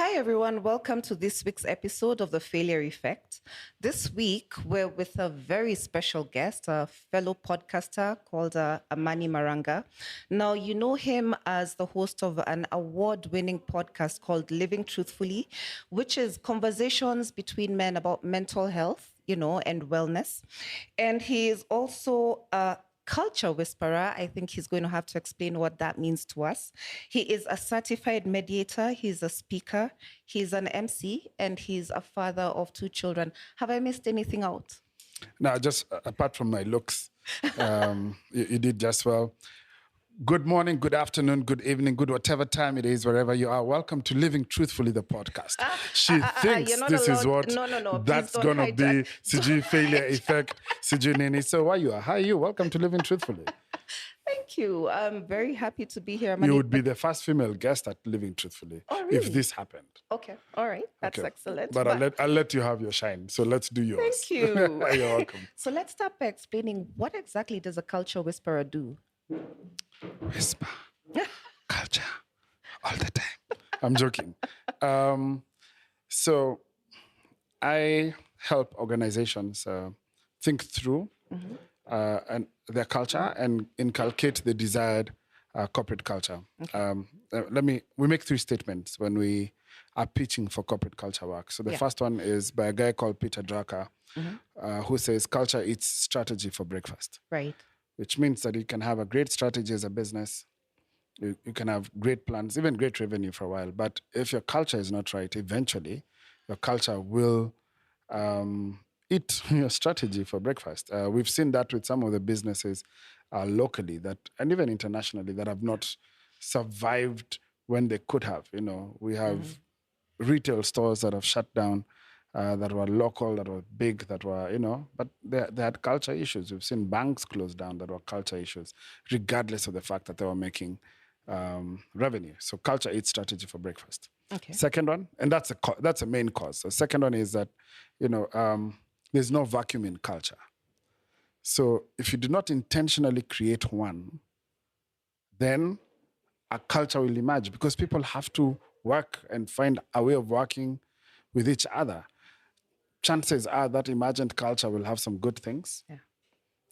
Hi, everyone. Welcome to this week's episode of The Failure Effect. This week, we're with a very special guest, a fellow podcaster called Amani Maranga. Now, you know him as the host of an award winning podcast called Living Truthfully, which is conversations between men about mental health, and wellness. And he is also a culture whisperer. I think he's going to have to explain what that means to us. He is a certified mediator, he's a speaker, he's an MC, and he's a father of two children. Have I missed anything out? Now, just apart from my looks, you did just well. Good morning, good afternoon, good evening, good whatever time it is, wherever you are. Welcome to Living Truthfully, the podcast. She thinks you're not this is allowed. what No. Please that's don't going to hijack. be CG failure effect, CG Nini. So why you are? Hi, you. Welcome to Living Truthfully. Thank you. I'm very happy to be here. You would be the first female guest at Living Truthfully if this happened. Okay. All right. That's excellent. But I'll let you have your shine. So let's do yours. Thank you. You're welcome. So let's start by explaining what exactly does a culture whisperer do? Whisper. Culture. All the time. I'm joking. So I help organizations think through and their culture and inculcate the desired corporate culture. Okay. We make three statements when we are pitching for corporate culture work. So the first one is by a guy called Peter Drucker, who says culture eats strategy for breakfast. Right. Which means that you can have a great strategy as a business. You can have great plans, even great revenue for a while. But if your culture is not right, eventually your culture will eat your strategy for breakfast. We've seen that with some of the businesses locally and even internationally that have not survived when they could have. We have retail stores that have shut down, that were local, that were big, that were, but they had culture issues. We've seen banks close down that were culture issues, regardless of the fact that they were making revenue. So culture eats strategy for breakfast. Okay. Second one, and that's a main cause. The second one is that, there's no vacuum in culture. So if you do not intentionally create one, then a culture will emerge because people have to work and find a way of working with each other. Chances are that emergent culture will have some good things,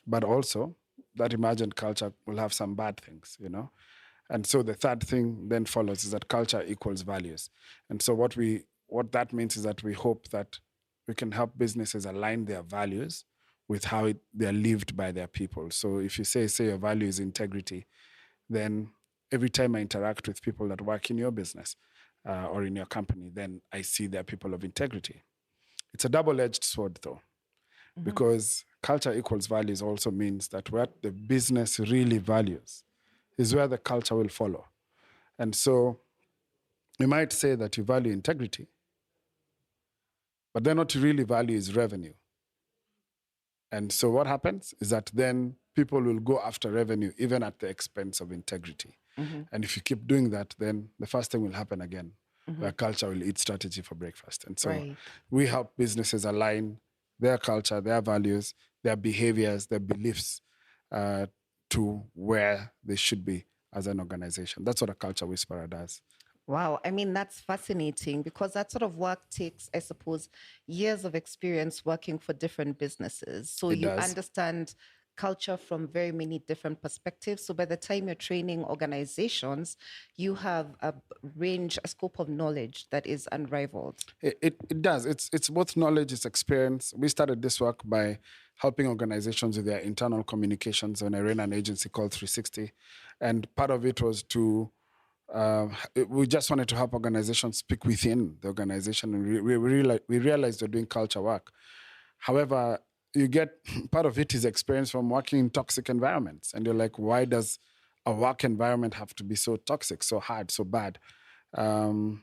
but also that emergent culture will have some bad things, And so the third thing then follows is that culture equals values. And so what that means is that we hope that we can help businesses align their values with how they're lived by their people. So if you say your value is integrity, then every time I interact with people that work in your business or in your company, then I see they're people of integrity. It's a double-edged sword, though, because culture equals values also means that what the business really values is where the culture will follow. And so you might say that you value integrity, but then what you really value is revenue. And so what happens is that then people will go after revenue even at the expense of integrity. And if you keep doing that, then the first thing will happen again, where culture will eat strategy for breakfast. And so we help businesses align their culture, their values, their behaviors, their beliefs to where they should be as an organization. That's what a culture whisperer does. Wow. I mean, that's fascinating because that sort of work takes, I suppose, years of experience working for different businesses. So you understand culture from very many different perspectives. So by the time you're training organizations, you have a scope of knowledge that is unrivaled. It does. It's both knowledge, it's experience. We started this work by helping organizations with their internal communications when I ran an agency called 360. And part of it was we just wanted to help organizations speak within the organization. And we realized we're doing culture work. However, you get part of it is experience from working in toxic environments. And you're like, why does a work environment have to be so toxic, so hard, so bad? And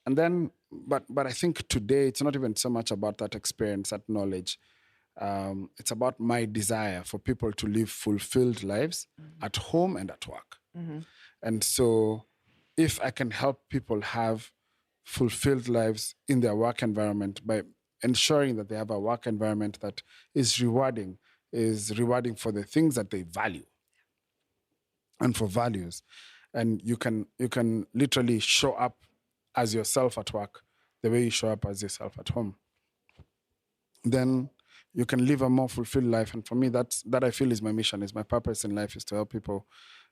then, but I think today it's not even so much about that experience, that knowledge. It's about my desire for people to live fulfilled lives at home and at work. And so if I can help people have fulfilled lives in their work environment by ensuring that they have a work environment that is rewarding for the things that they value and for values. And you can literally show up as yourself at work, the way you show up as yourself at home, then you can live a more fulfilled life. And for me, that I feel is my mission, is my purpose in life, is to help people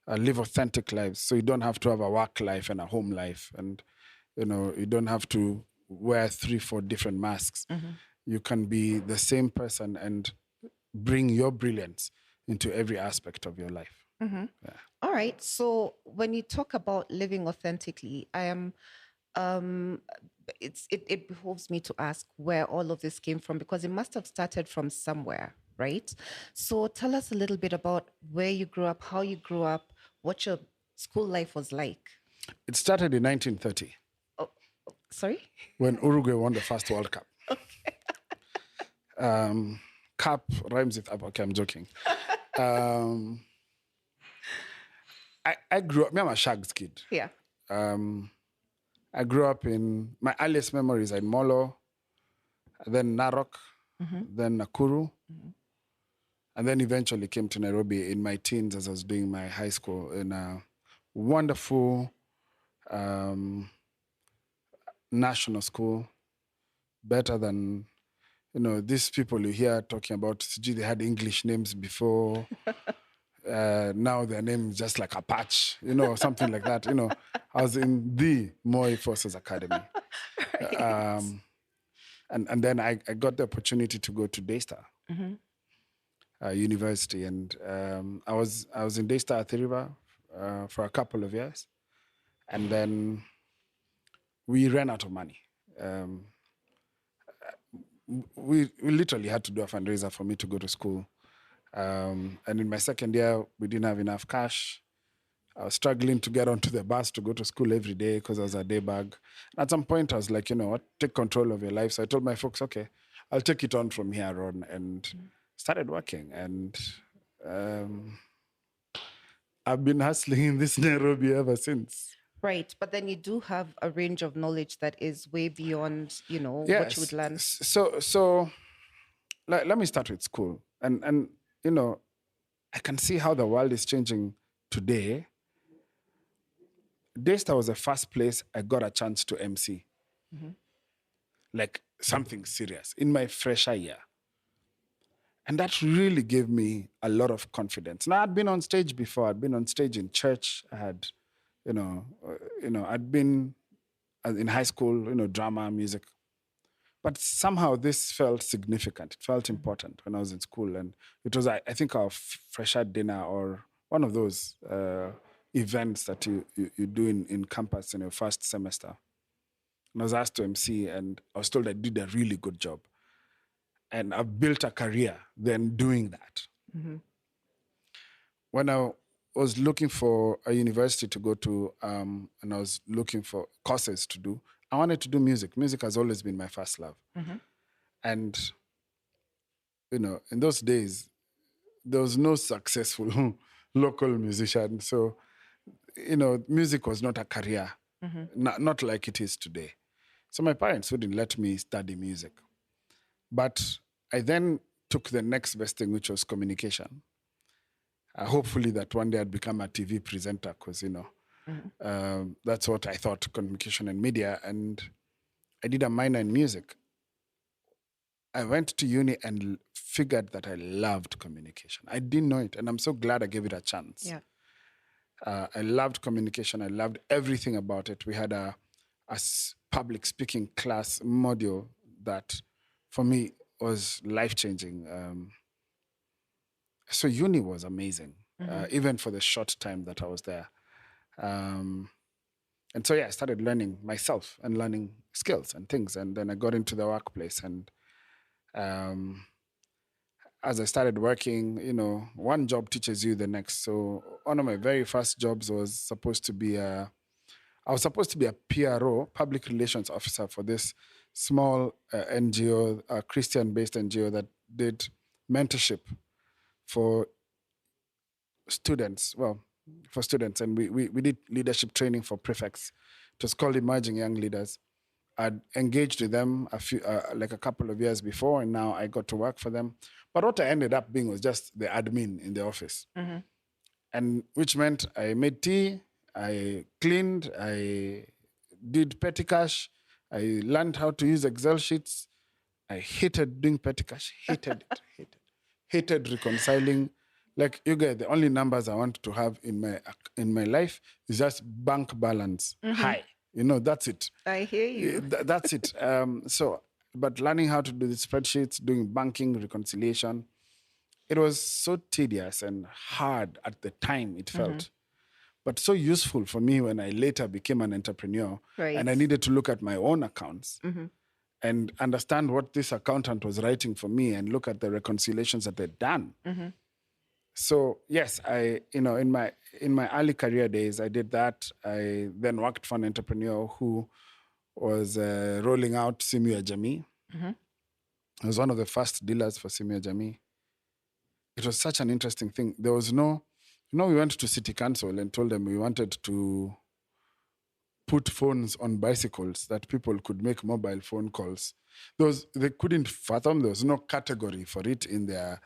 live authentic lives. So you don't have to have a work life and a home life, and you don't have to wear 3-4 different masks. You can be the same person and bring your brilliance into every aspect of your life. All right. So when you talk about living authentically, I am it behoves me to ask where all of this came from, because it must have started from somewhere, right? So tell us a little bit about where you grew up, how you grew up, what your school life was like. It started in 1930 Oh, sorry? when Uruguay won the first World Cup. Cup rhymes with up. Okay, I'm joking. I grew up, I'm a Shags kid. Yeah. I grew up my earliest memories are in Molo, then Narok, then Nakuru, and then eventually came to Nairobi in my teens as I was doing my high school in a wonderful national school, better than, these people you hear talking about, gee, they had English names before. Now their name is just like a patch, something like that. I was in the Moi Forces Academy. Right. And then I got the opportunity to go to Daystar University, and I was in Daystar at the River for a couple of years, and then we ran out of money. We literally had to do a fundraiser for me to go to school, and in my second year we didn't have enough cash. I was struggling to get onto the bus to go to school every day because I was a day bag. At some point, I was like, you know what, take control of your life. So I told my folks, okay, I'll take it on from here on, and started working. And I've been hustling in this Nairobi ever since. Right. But then you do have a range of knowledge that is way beyond, what Yes. you would learn. So let me start with school. And I can see how the world is changing today. Daystar was the first place I got a chance to MC. Like something serious in my fresher year. And that really gave me a lot of confidence. Now, I'd been on stage before. I'd been on stage in church. I had, I'd been in high school, drama, music. But somehow this felt significant. It felt important when I was in school. And it was, I think, our fresher dinner or one of those events that you do in campus in your first semester. And I was asked to MC, and I was told I did a really good job. And I've built a career then doing that. When I was looking for a university to go to, and I was looking for courses to do, I wanted to do music. Music has always been my first love. And, in those days, there was no successful local musician. So, music was not a career, not like it is today. So my parents wouldn't let me study music. But I then took the next best thing, which was communication. Hopefully that one day I'd become a TV presenter because, that's what I thought, communication and media. And I did a minor in music. I went to uni and figured that I loved communication. I didn't know it, and I'm so glad I gave it a chance. Yeah. I loved communication. I loved everything about it. We had a public speaking class module that, for me, was life-changing. So uni was amazing, even for the short time that I was there. And so, I started learning myself and learning skills and things. And then I got into the workplace. And as I started working, one job teaches you the next. So one of my very first jobs was supposed to be I was supposed to be a PRO, public relations officer, for this small NGO, a Christian-based NGO that did mentorship for students. And we did leadership training for prefects. It was called Emerging Young Leaders. I'd engaged with them a couple of years before, and now I got to work for them. But what I ended up being was just the admin in the office, and which meant I made tea, I cleaned, I did petty cash. I learned how to use Excel sheets. I hated doing petty cash. Hated it. Hated reconciling. Like, you get the only numbers I want to have in my life is just bank balance high. That's it. I hear you. That's it. But learning how to do the spreadsheets, doing banking reconciliation, it was so tedious and hard at the time, it felt, but so useful for me when I later became an entrepreneur. Right. And I needed to look at my own accounts and understand what this accountant was writing for me and look at the reconciliations that they'd done. So yes, in my early career days, I did that. I then worked for an entrepreneur who was rolling out Simu ya Jamii. I was one of the first dealers for Simu ya Jamii. It was such an interesting thing. There was we went to city council and told them we wanted to put phones on bicycles that people could make mobile phone calls. They couldn't fathom. There was no category for it in their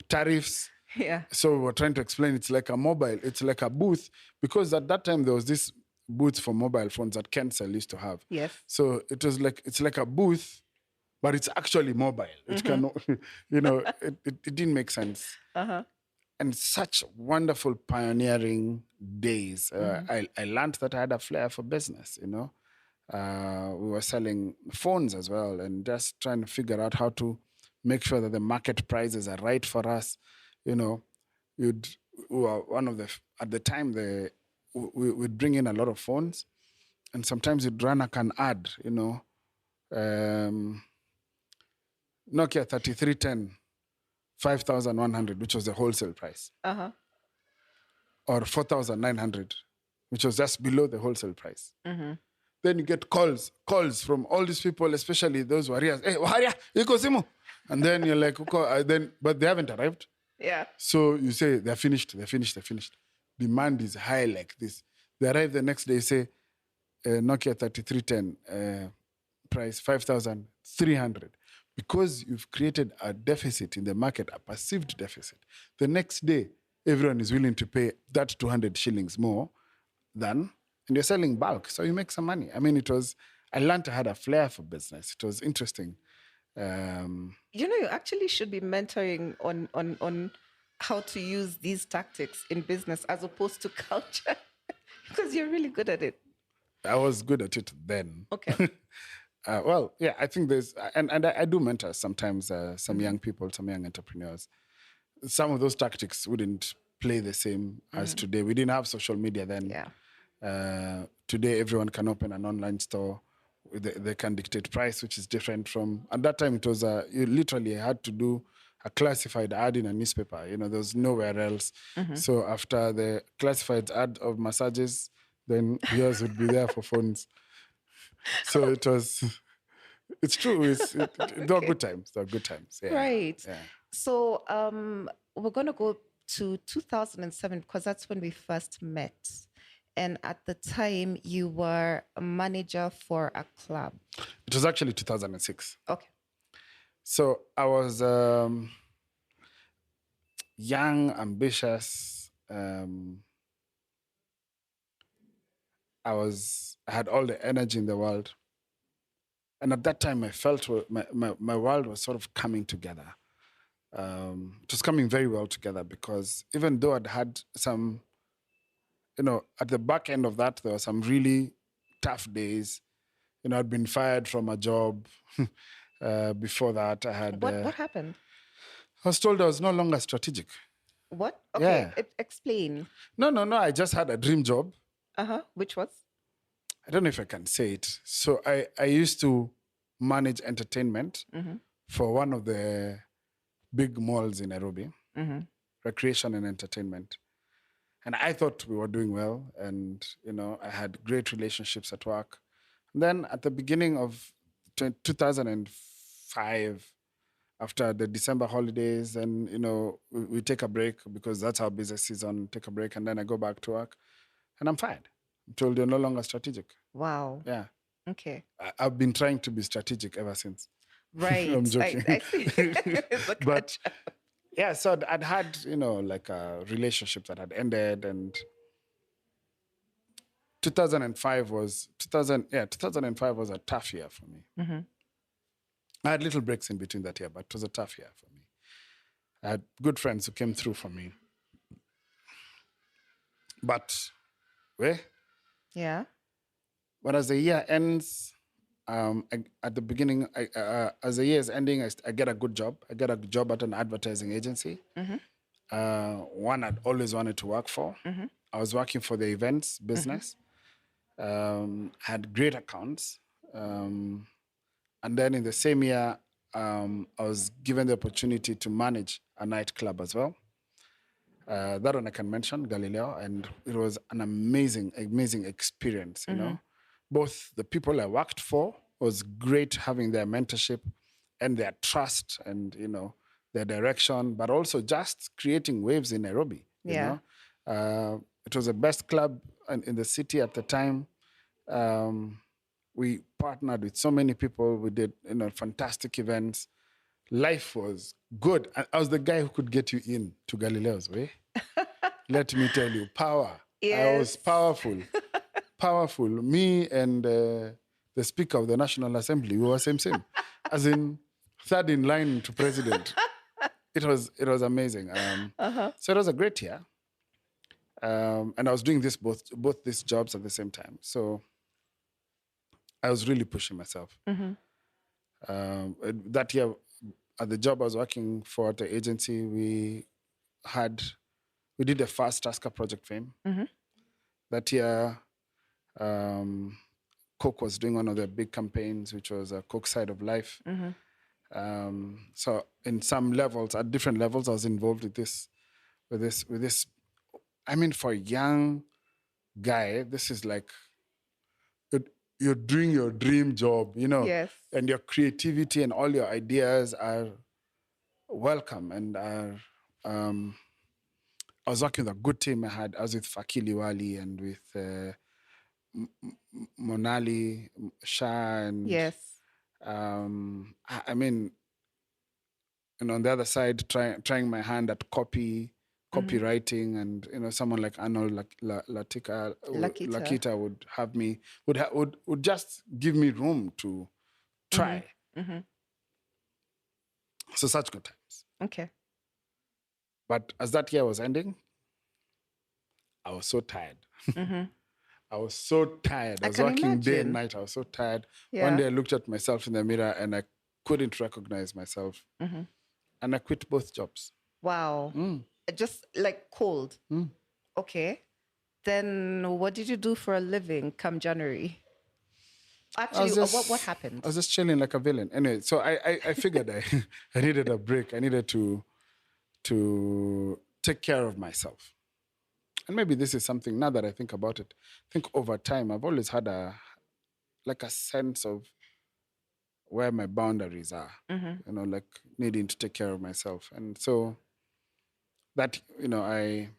tariffs. Yeah. So we were trying to explain it's like a booth, because at that time there was this booth for mobile phones that Kensel used to have. Yes. So it's like a booth, but it's actually mobile. It can, it didn't make sense. And such wonderful pioneering days. I learned that I had a flair for business, we were selling phones as well and just trying to figure out how to make sure that the market prices are right for us. We were at the time, we'd bring in a lot of phones, and sometimes you'd run an ad, Nokia 3310, 5,100, which was the wholesale price. Or 4,900, which was just below the wholesale price. Then you get calls from all these people, especially those warriors. Hey, Waharia, iko simu. And then you're like, okay, but they haven't arrived. Yeah. So you say, they're finished. Demand is high like this. They arrive the next day, say, Nokia 3310, price 5,300. Because you've created a deficit in the market, a perceived deficit. The next day, everyone is willing to pay that 200 shillings more and you're selling bulk, so you make some money. I mean, I learned I had a flair for business. It was interesting. You actually should be mentoring on how to use these tactics in business as opposed to culture, because you're really good at it. I was good at it then. Okay. Well, yeah, I think there's, and I do mentor sometimes some young people, some young entrepreneurs. Some of those tactics wouldn't play the same as today. We didn't have social media then. Yeah. Today, everyone can open an online store. They can dictate price, which is different from, at that time, it was, you literally had to do a classified ad in a newspaper. There was nowhere else. So after the classified ad of massages, then yours would be there for phones. So it's true. There are good times. Yeah. Right. Yeah. So we're going to go to 2007 because that's when we first met. And at the time, you were a manager for a club. It was actually 2006. Okay. So I was young, ambitious. I had all the energy in the world. And at that time, I felt my world was sort of coming together. It was coming very well together because even though I'd had some, at the back end of that, there were some really tough days. I'd been fired from a job. Before that, I had... What happened? I was told I was no longer strategic. What? Okay, Yeah. Explain. No. I just had a dream job. Which was? I don't know if I can say it. So I used to manage entertainment for one of the big malls in Nairobi, recreation and entertainment. And I thought we were doing well. And, I had great relationships at work. And then at the beginning of 2005, after the December holidays, and, we take a break because that's our business season, take a break. And then I go back to work and I'm fired. I'm told you're no longer strategic. Wow. Yeah. Okay. I've been trying to be strategic ever since. Right. I'm joking. I see. It's a But catch. yeah, so I'd had, like a relationship that had ended, and 2005 was 2005 was a tough year for me. I had little breaks in between that year, but it was a tough year for me. I had good friends who came through for me. But where? Yeah. But as the year ends, at the beginning, as the year is ending, I get a good job. I get a job at an advertising agency. One I'd always wanted to work for. I was working for the events business. Had great accounts. And then in the same year, I was given the opportunity to manage a nightclub as well. That one I can mention, Galileo, and it was an amazing, amazing experience. You know, both the people I worked for was great, having their mentorship and their trust, and their direction, but also just creating waves in Nairobi. You Yeah. know, it was the best club in the city at the time. We partnered with so many people. We did fantastic events. Life was good. I was the guy who could get you in to Galileo's way. Let me tell you, power. I was Yes. powerful. Powerful. Me and the Speaker of the National Assembly, we were same. As in, third in line to president. It was amazing. So it was a great year. And I was doing both these jobs at the same time. So I was really pushing myself. That year, at the job I was working for at the agency, we did the first Tasker Project Fame. That year, Coke was doing one of their big campaigns, which was a Coke Side of Life. So in some levels, at different levels, I was involved with this. I mean, for a young guy, this is like you're doing your dream job, Yes. and your creativity and all your ideas are welcome. And I was working with a good team. I was with Fakili Wali and with Monali, Shah, and Yes. I mean, and on the other side, trying my hand at copywriting, and someone like Arnold Lakita. Lakita would have me would just give me room to try. So such good times. Okay. But as that year was ending, I was so tired. I was so tired. I was can working day and imagine. night. I was so tired. Yeah. One day I looked at myself in the mirror and I couldn't recognize myself. And I quit both jobs. Wow. Just like cold. Okay. Then what did you do for a living come January? Actually, what happened? I was just chilling like a villain. Anyway, so I figured I needed a break. I needed to take care of myself. And maybe this is something, now that I think about it, I think over time I've always had a sense of where my boundaries are, like needing to take care of myself. And so that, I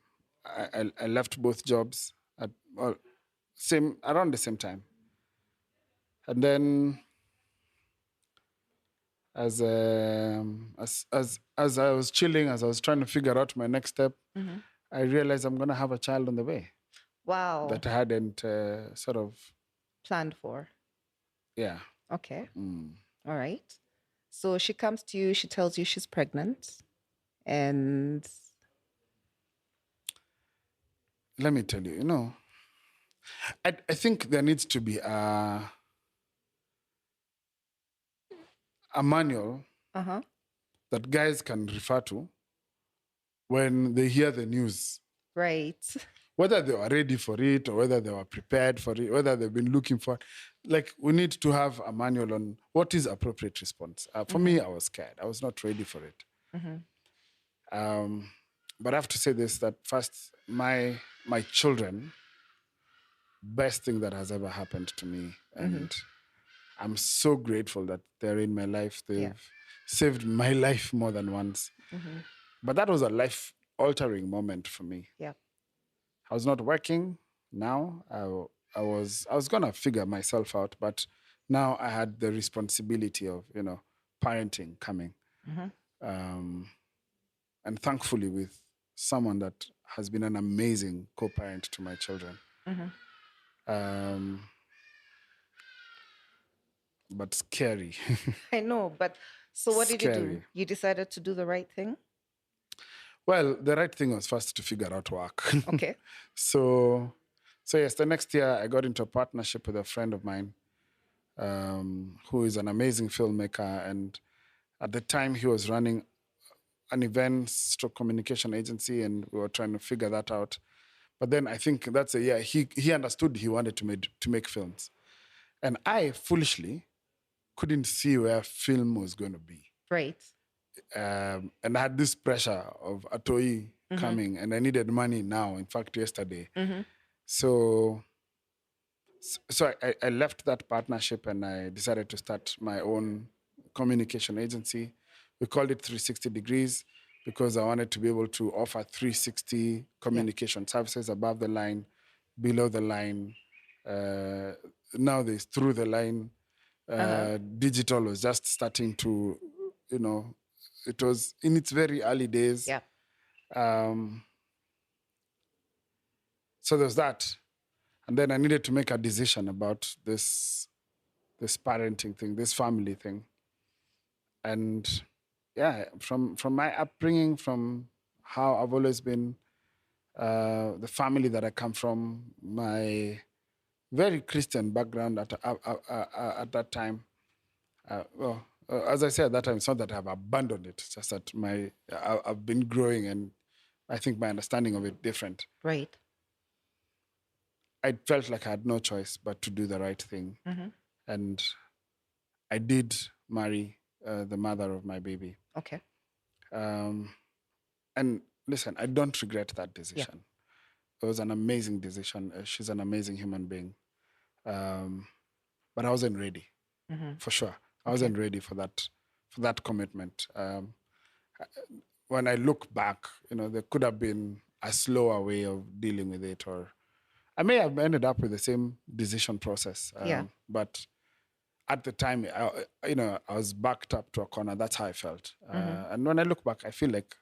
left both jobs at around the same time. And then as I was chilling, as I was trying to figure out my next step, I realized I'm going to have a child on the way. Wow. That I hadn't sort of planned for. Yeah. Okay. All right. So she comes to you, she tells you she's pregnant. And let me tell you, I think there needs to be a manual that guys can refer to when they hear the news. Right. Whether they were ready for it or whether they were prepared for it, whether they've been looking for it. Like, we need to have a manual on what is appropriate response. For me, I was scared. I was not ready for it. But I have to say this, that first, my children, best thing that has ever happened to me. And I'm so grateful that they're in my life. They've saved my life more than once. But that was a life-altering moment for me. Yeah. I was not working. Now I was gonna figure myself out, but now I had the responsibility of parenting coming, and thankfully with someone that has been an amazing co-parent to my children. um, but scary. I know, but so what did you do? Scary. You decided to do the right thing? Well, the right thing was first to figure out work. Okay. So, so yes, the next year I got into a partnership with a friend of mine, who is an amazing filmmaker, and at the time he was running an events stroke communication agency, and we were trying to figure that out. But then I think that's a year he understood he wanted to make films, and I foolishly couldn't see where film was going to be. Right. And I had this pressure of Atoi coming, and I needed money now. In fact, yesterday. So, so I left that partnership and I decided to start my own communication agency. We called it 360 Degrees because I wanted to be able to offer 360 communication services above the line, below the line. Now there's through the line. Digital was just starting to, it was in its very early days. Yeah. So there's that. And then I needed to make a decision about this parenting thing, this family thing. And yeah, from my upbringing, from how I've always been, the family that I come from, my very Christian background at that time. As I said at that time, it's not that I've abandoned it. It's just that I've been growing, and I think my understanding of it different. Right. I felt like I had no choice but to do the right thing, and I did marry the mother of my baby. Okay. And listen, I don't regret that decision. It was an amazing decision. She's an amazing human being, but I wasn't ready, for sure. I wasn't ready for that commitment. When I look back, there could have been a slower way of dealing with it, or I may have ended up with the same decision process. But at the time, I was backed up to a corner. That's how I felt. And when I look back, I feel like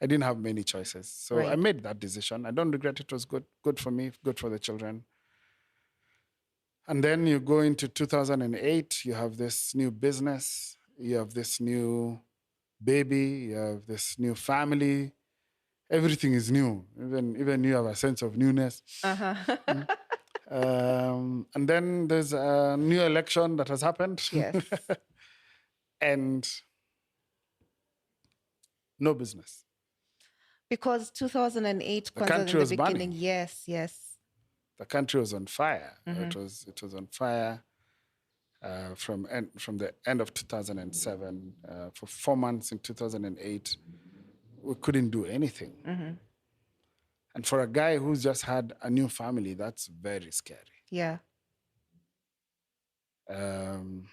I didn't have many choices. So I made that decision. I don't regret it. It was good for me, good for the children. And then you go into 2008, you have this new business, you have this new baby, you have this new family. Everything is new. Even you have a sense of newness. And then there's a new election that has happened. Yes. And no business. Because 2008, The country in the was beginning, burning. yes. The country was on fire. It was on fire from the end of 2007. For 4 months in 2008, we couldn't do anything. And for a guy who's just had a new family, that's very scary. Yeah. And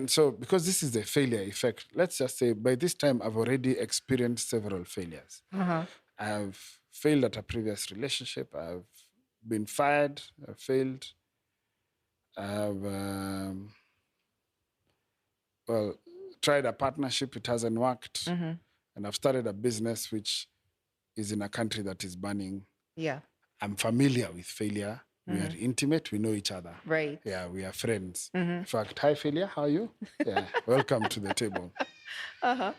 so, because this is the failure effect, let's just say by this time I've already experienced several failures. I've failed at a previous relationship. I've been fired. I've failed. I've tried a partnership. It hasn't worked. And I've started a business which is in a country that is burning. Yeah. I'm familiar with failure. We are intimate. We know each other. Right. Yeah, we are friends. In fact, hi, failure. How are you? Yeah, welcome to the table. At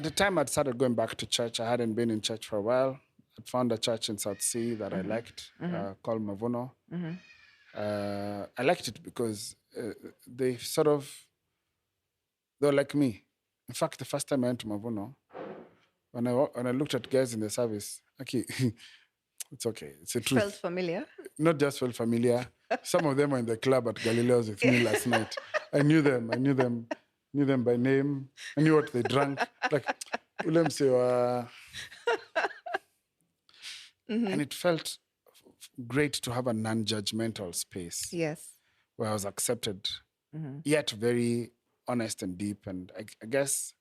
the time I'd started going back to church, I hadn't been in church for a while. I'd found a church in South Sea that I liked, called Mavuno. I liked it because they were like me. In fact, the first time I went to Mavuno, when I looked at guys in the service, okay, it's okay. It's a truth. Felt familiar? Not just felt familiar. Some of them were in the club at Galileo's with me last night. I knew them by name. I knew what they drank. Like, William say, and it felt great to have a non-judgmental space. Yes. Where I was accepted, yet very honest and deep. And I guess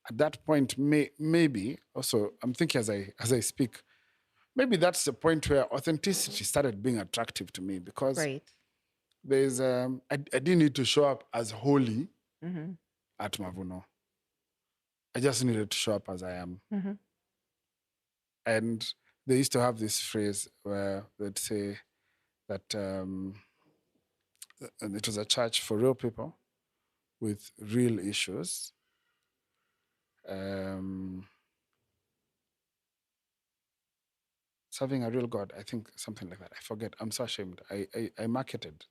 at that point, maybe also, I'm thinking as I speak, maybe that's the point where authenticity started being attractive to me, because there's I didn't need to show up as holy at Mavuno. I just needed to show up as I am. And they used to have this phrase where they'd say that it was a church for real people with real issues. Serving a real God, I think something like that. I forget. I'm so ashamed. I marketed.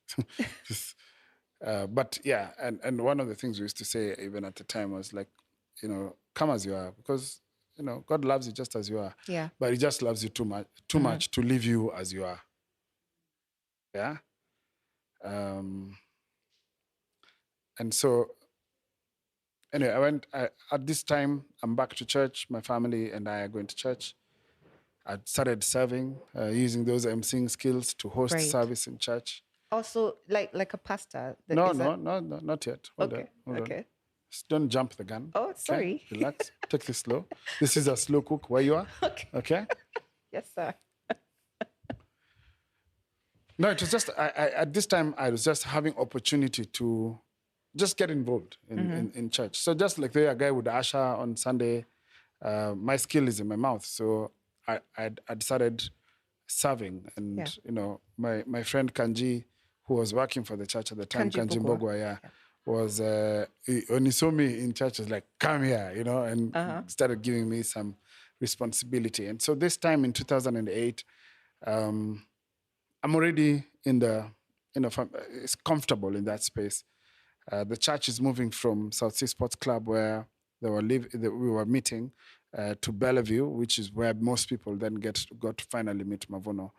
But yeah, and one of the things we used to say even at the time was like, come as you are, because God loves you just as you are. Yeah. But He just loves you too much to leave you as you are. Yeah. And so anyway, at this time, I'm back to church. My family and I are going to church. I started serving, using those emceeing skills to host Right. service in church. Also, like a pastor. No, Is that no, not yet. Hold on, okay? hold on. Okay. Don't jump the gun. Oh, Okay, sorry. relax. Take this slow. This is a slow cook where you are. Okay. Okay. Yes, sir. No, it was just at this time I was just having opportunity to just get involved in church. So just like the guy would usher on Sunday, my skill is in my mouth. So I decided serving, and my friend Kanji, who was working for the church at the time, Kanji Kanji Bugwa. Mbogwa, was when he saw me in church, was like, "Come here," and started giving me some responsibility. And so this time in 2008, I'm already in the, it's comfortable in that space. The church is moving from South Sea Sports Club, where we were meeting, to Bellevue, which is where most people then got to finally meet Mavuno.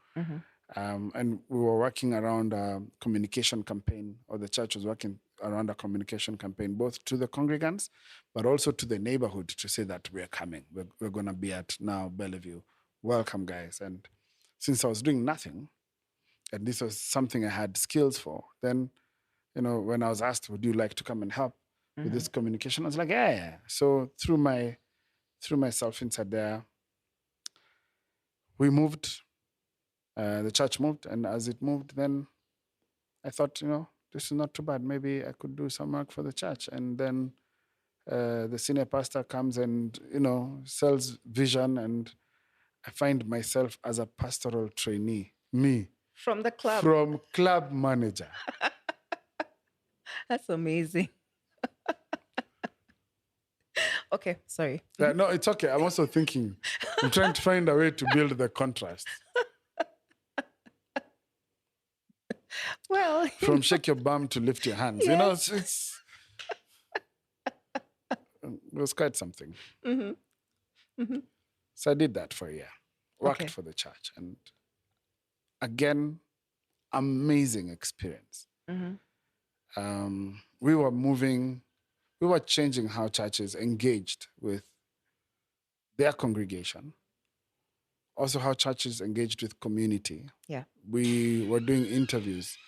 And we were working around a communication campaign, or the church was working around a communication campaign, both to the congregants, but also to the neighborhood, to say that we're coming. We're going to be at now Bellevue. Welcome, guys. And since I was doing nothing, and this was something I had skills for, then, when I was asked, would you like to come and help with this communication? I was like, yeah. So through myself inside there, we moved, the church moved. And as it moved, then I thought, this is not too bad. Maybe I could do some work for the church. And then the senior pastor comes and, sells vision. And I find myself as a pastoral trainee, me, From the club. from club manager. That's amazing. Okay, sorry. No, it's okay. I'm also thinking, I'm trying to find a way to build the contrast. Well, From shake your bum to lift your hands. Yes. It was quite something. So I did that for a year, worked for the church. And again, amazing experience. We were changing how churches engaged with their congregation, also how churches engaged with community. Yeah. We were doing interviews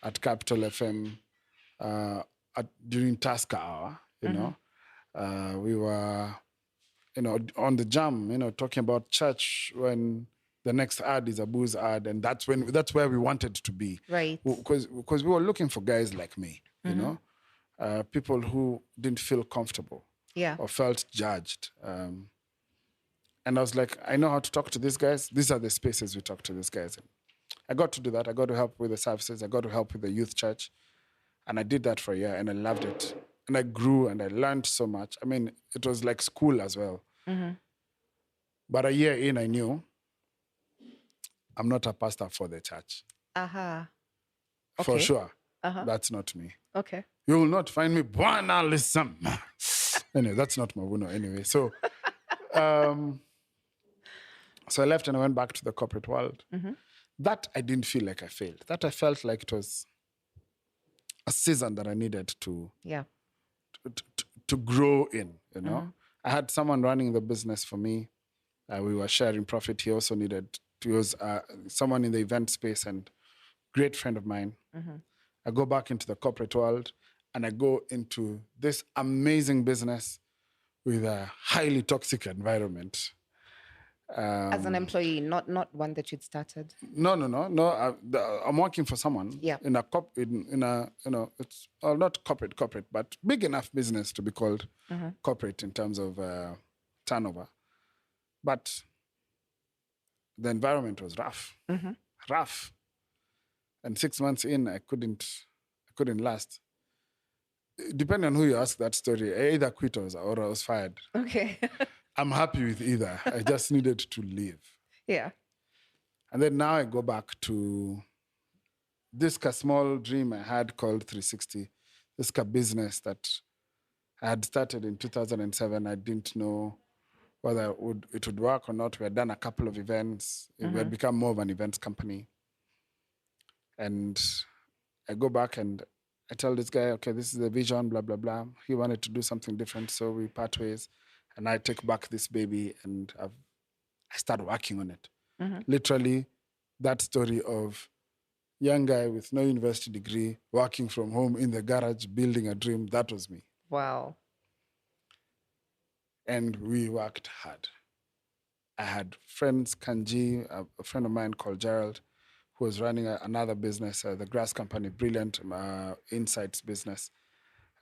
at Capital FM during Tasker Hour, we were, on the jam, talking about church when the next ad is a booze ad, and that's where we wanted to be, Right. Because we were looking for guys like me, people who didn't feel comfortable, or felt judged. And I was like, I know how to talk to these guys. These are the spaces we talk to these guys in. I got to do that. I got to help with the services. I got to help with the youth church. And I did that for a year, and I loved it. And I grew, and I learned so much. I mean, it was like school as well. But a year in, I knew I'm not a pastor for the church. For sure. That's not me. Okay. You will not find me, Bwana, listen. Anyway, that's not Mavuno anyway. So, so I left and I went back to the corporate world. That I didn't feel like I failed. That I felt like it was a season that I needed to grow in, I had someone running the business for me. We were sharing profit. He also needed to use someone in the event space, and great friend of mine. I go back into the corporate world, and I go into this amazing business with a highly toxic environment. As an employee, not one that you'd started. No. I'm working for someone in a it's not corporate, but big enough business to be called corporate in terms of turnover. But the environment was rough, rough. And 6 months in, I couldn't last. Depending on who you ask that story, I either quit or I was fired. Okay. I'm happy with either. I just needed to leave. Yeah. And then now I go back to this small dream I had called 360, this business that I had started in 2007. I didn't know whether it would work or not. We had done a couple of events. We had become more of an events company. And I go back and I tell this guy, okay, this is the vision, blah, blah, blah. He wanted to do something different, so we part ways. And I take back this baby and I start working on it. Literally, that story of young guy with no university degree, working from home in the garage, building a dream, that was me. Wow. And we worked hard. I had friends, Kanji, a friend of mine called Gerald, who was running another business, the grass company, brilliant insights business.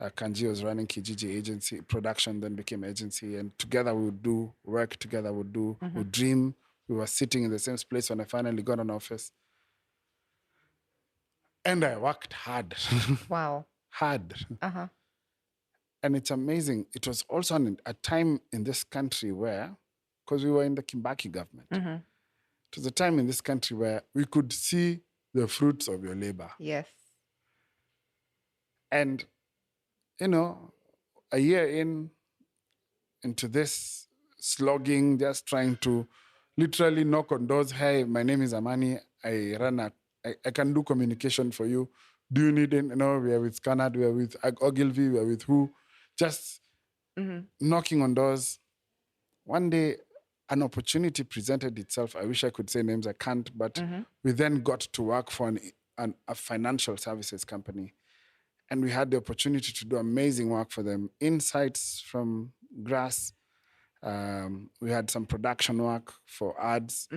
Kanji was running Kijiji agency, production then became agency. And together we would do work, together we would dream. We were sitting in the same place when I finally got an office. And I worked hard. Wow. Hard. Uh-huh. And it's amazing. It was also a time in this country where, because we were in the Kimbaki government, it was a time in this country where we could see the fruits of your labor. Yes. And, you know, a year into this slogging, just trying to literally knock on doors. Hey, my name is Amani. I can do communication for you. Do you need it? No, we are with Scanad, we are with Ogilvy, we are with who? Just knocking on doors. One day, an opportunity presented itself. I wish I could say names, I can't, but we then got to work for a financial services company. And we had the opportunity to do amazing work for them. Insights from grass. We had some production work for ads.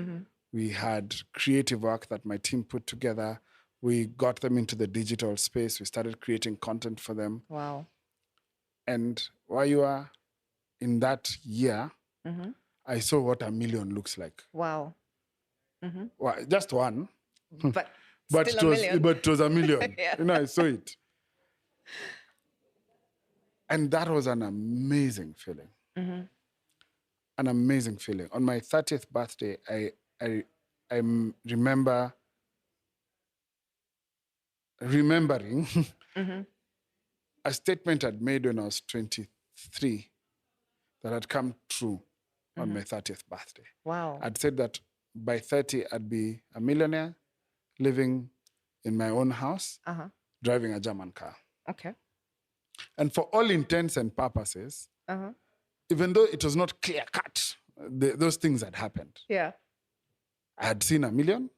We had creative work that my team put together. We got them into the digital space. We started creating content for them. Wow. And while you are in that year, I saw what a million looks like. Wow. Well, just one. But But still it was a million. Yeah. You know, I saw it. And that was an amazing feeling. An amazing feeling. On my 30th birthday, I remembering a statement I'd made when I was 23 that had come true on my 30th birthday. Wow. I'd said that by 30, I'd be a millionaire, living in my own house, driving a German car. Okay. And for all intents and purposes, even though it was not clear cut, those things had happened. Yeah. I had seen a million.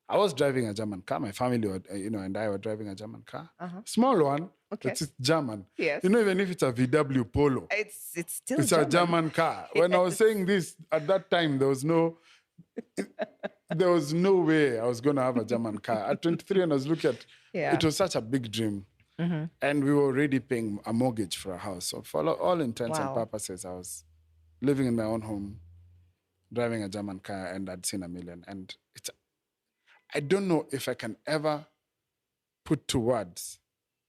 I was driving a German car. My family, and I were driving a German car. Small one. Okay. It's German. Yes. You know, even if it's a VW Polo, It's still it's a German car. When I was saying this at that time, there was no way I was going to have a German car. At 23, and I was looking at, it was such a big dream. And we were already paying a mortgage for a house. So for all intents and purposes, I was living in my own home, driving a German car, and I'd seen a million. And I don't know if I can ever put to words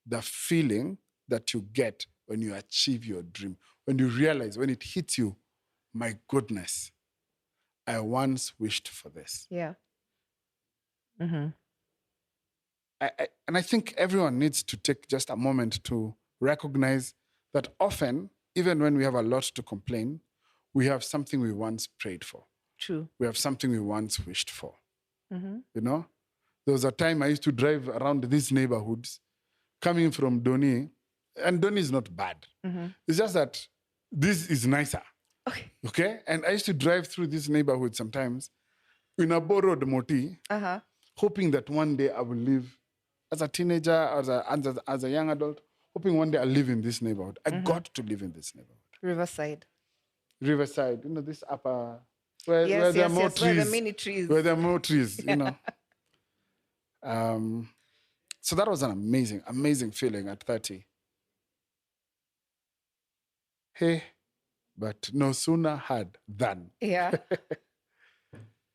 the feeling that you get when you achieve your dream, when you realize, when it hits you, my goodness, I once wished for this. Yeah. And I think everyone needs to take just a moment to recognize that often, even when we have a lot to complain, we have something we once prayed for. True. We have something we once wished for. You know? There was a time I used to drive around these neighborhoods coming from Doni, and Doni is not bad. It's just that this is nicer. Okay? And I used to drive through this neighborhood sometimes in a borrowed moti, hoping that one day I will live as a teenager, as a young adult, hoping one day I'll live in this neighborhood. I got to live in this neighborhood. Riverside, this upper, where there are more trees. Where there are many trees. Where there are more trees, So that was an amazing, amazing feeling at 30. Hey, but no sooner had than. Yeah.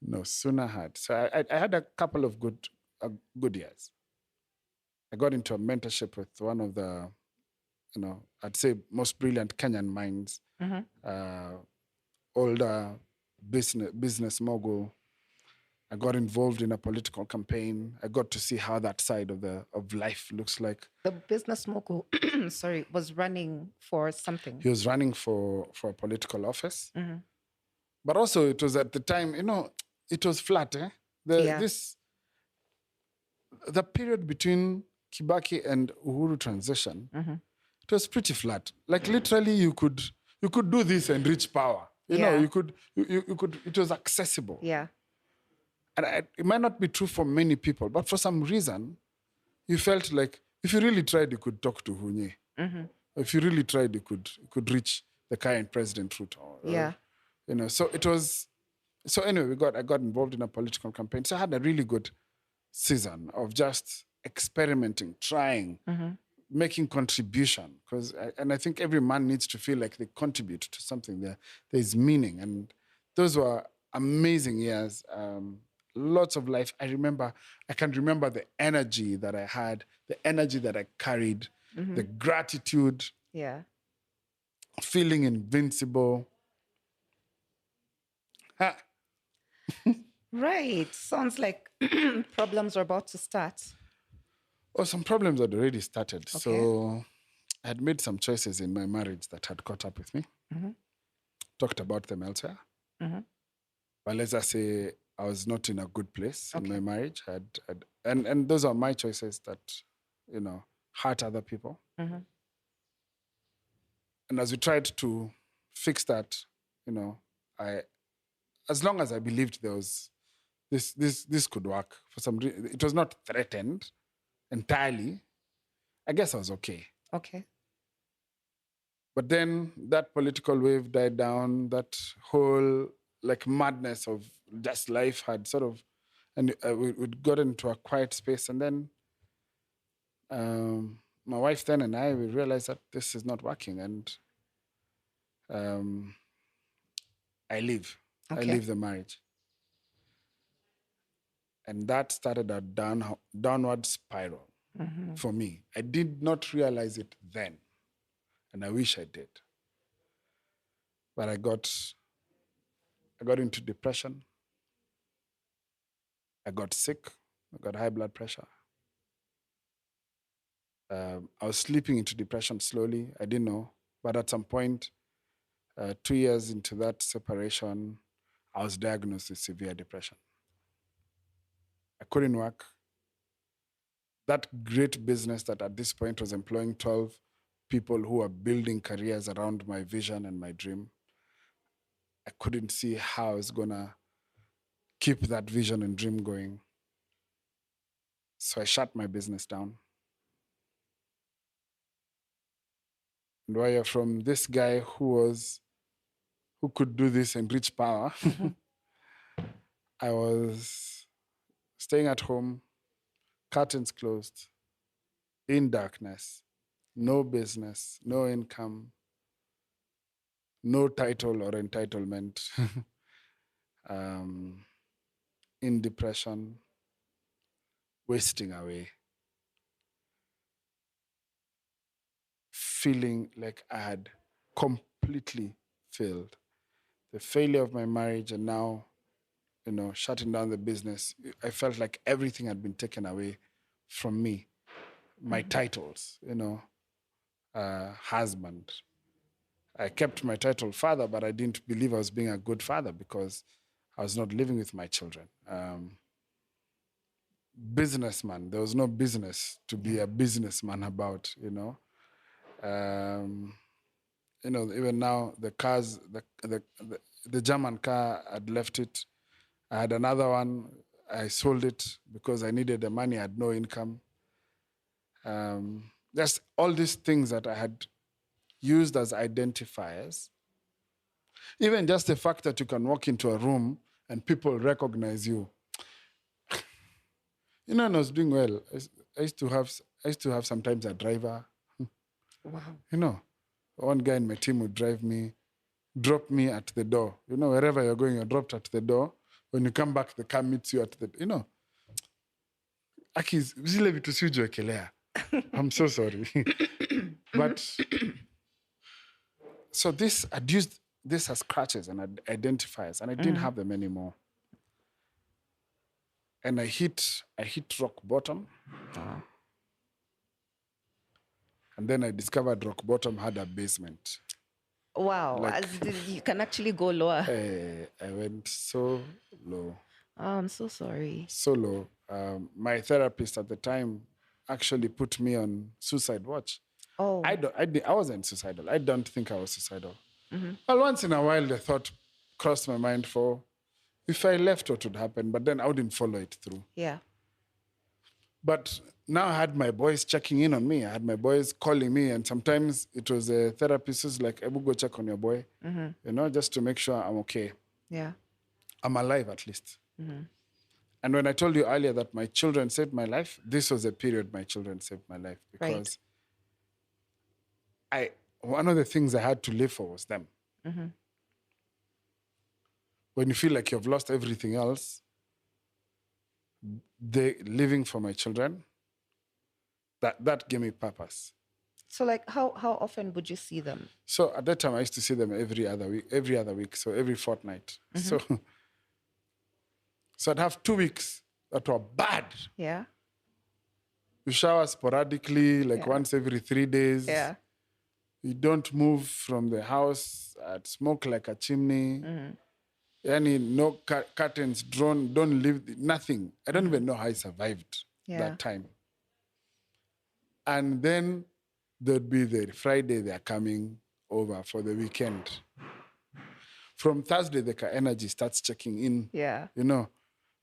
No, sooner had. So I had a couple of good years. I got into a mentorship with one of the, I'd say most brilliant Kenyan minds, uh, older business mogul. I got involved in a political campaign. I got to see how that side of life looks like. The business mogul, sorry, was running for something. He was running for a political office, but also it was at the time, it was flat. Yeah. The period between Kibaki and Uhuru transition, it was pretty flat. Like literally, you could do this and reach power. Yeah. You could. It was accessible. Yeah. And it might not be true for many people, but for some reason, you felt like if you really tried, you could talk to Hunye. If you really tried, you could reach the current president route. Yeah. So it was. So anyway, I got involved in a political campaign. So I had a really good season of just experimenting, trying, making contribution. And I think every man needs to feel like they contribute to something. There's meaning, and those were amazing years. Lots of life. I can remember the energy that I had, the energy that I carried, the gratitude, Yeah. feeling invincible. Ha. Right. Sounds like problems are about to start. Oh, some problems had already started. Okay. So I had made some choices in my marriage that had caught up with me. Talked about them elsewhere. But let's just say I was not in a good place in my marriage. And those are my choices that, hurt other people. And as we tried to fix that, as long as I believed there was this could work for some reason, it was not threatened entirely. I guess I was okay. Okay. But then that political wave died down. That whole like madness of just life had sort of, and we'd gotten into a quiet space. And then my wife then and I, we realized that this is not working. And I leave. I leave the marriage. And that started a downward spiral for me. I did not realize it then. And I wish I did. But I got into depression. I got sick. I got high blood pressure. I was slipping into depression slowly. I didn't know. But at some point, 2 years into that separation, I was diagnosed with severe depression. I couldn't work. That great business that at this point was employing 12 people who were building careers around my vision and my dream, I couldn't see how I was going to keep that vision and dream going. So I shut my business down. And where you're from, this guy who could do this and reach power, I was staying at home, curtains closed, in darkness, no business, no income, no title or entitlement, in depression, wasting away, feeling like I had completely failed. The failure of my marriage, and now, shutting down the business, I felt like everything had been taken away from me. My titles, husband. I kept my title father, but I didn't believe I was being a good father because I was not living with my children. Businessman, there was no business to be a businessman about, even now the cars, the German car, I'd left it. I had another one. I sold it because I needed the money. I had no income. There's all these things that I had used as identifiers. Even just the fact that you can walk into a room and people recognize you. When I was doing well, I used to have sometimes a driver. Wow. One guy in my team would drive me, drop me at the door. Wherever you're going, you're dropped at the door. When you come back, the car meets you at the, Akis, zile vitu si hujiwekelea. I'm so sorry. But, so this, I'd used this as scratches and identifiers, and I didn't have them anymore. And I hit rock bottom. And then I discovered rock bottom had a basement. Wow. Like, You can actually go lower. I went so low. Oh, I'm so sorry. So low. My therapist at the time actually put me on suicide watch. Oh. I wasn't suicidal. I don't think I was suicidal. Well, once in a while, the thought crossed my mind for if I left, what would happen? But then I wouldn't follow it through. Yeah. But now I had my boys checking in on me. I had my boys calling me, and sometimes it was a therapist who's like, "I will go check on your boy," just to make sure I'm okay. Yeah. I'm alive at least. And when I told you earlier that my children saved my life, this was a period my children saved my life because one of the things I had to live for was them. When you feel like you've lost everything else, living for my children, that gave me purpose. So, like, how often would you see them? So at that time, I used to see them every other week, so every fortnight. So I'd have 2 weeks that were bad. Yeah. You shower sporadically, like once every 3 days. Yeah. You don't move from the house. I'd smoke like a chimney. No curtains drawn, don't leave, nothing. I don't even know how I survived that time. And then there'd be the Friday they're coming over for the weekend. From Thursday, the energy starts checking in. Yeah.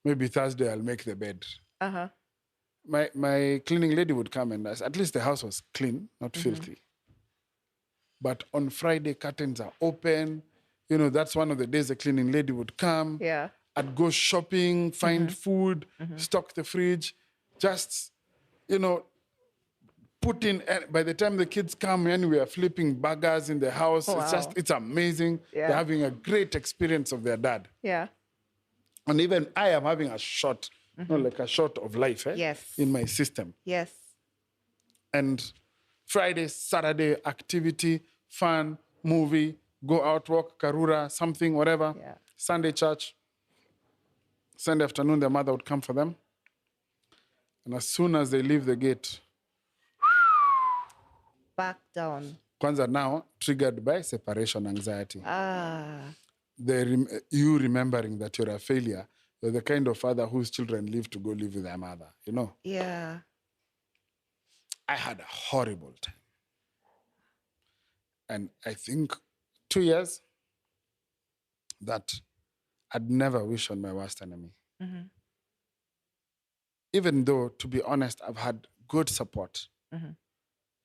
Maybe Thursday I'll make the bed. My cleaning lady would come and at least the house was clean, not filthy. But on Friday, curtains are open. That's one of the days the cleaning lady would come. Yeah. I'd go shopping, find food, stock the fridge, just, put in, by the time the kids come in, we are flipping burgers in the house. Oh, wow. It's amazing. Yeah. They're having a great experience of their dad. Yeah. And even I am having a shot, like a shot of life in my system. Yes. And Friday, Saturday, activity, fun, movie, go out, walk, Karura, something, whatever. Yeah. Sunday church. Sunday afternoon, their mother would come for them. And as soon as they leave the gate, back down. Kwanzaa now, triggered by separation anxiety. You remembering that you're a failure, you're the kind of father whose children leave to go live with their mother, Yeah. I had a horrible time. And I think 2 years that I'd never wish on my worst enemy. Even though, to be honest, I've had good support.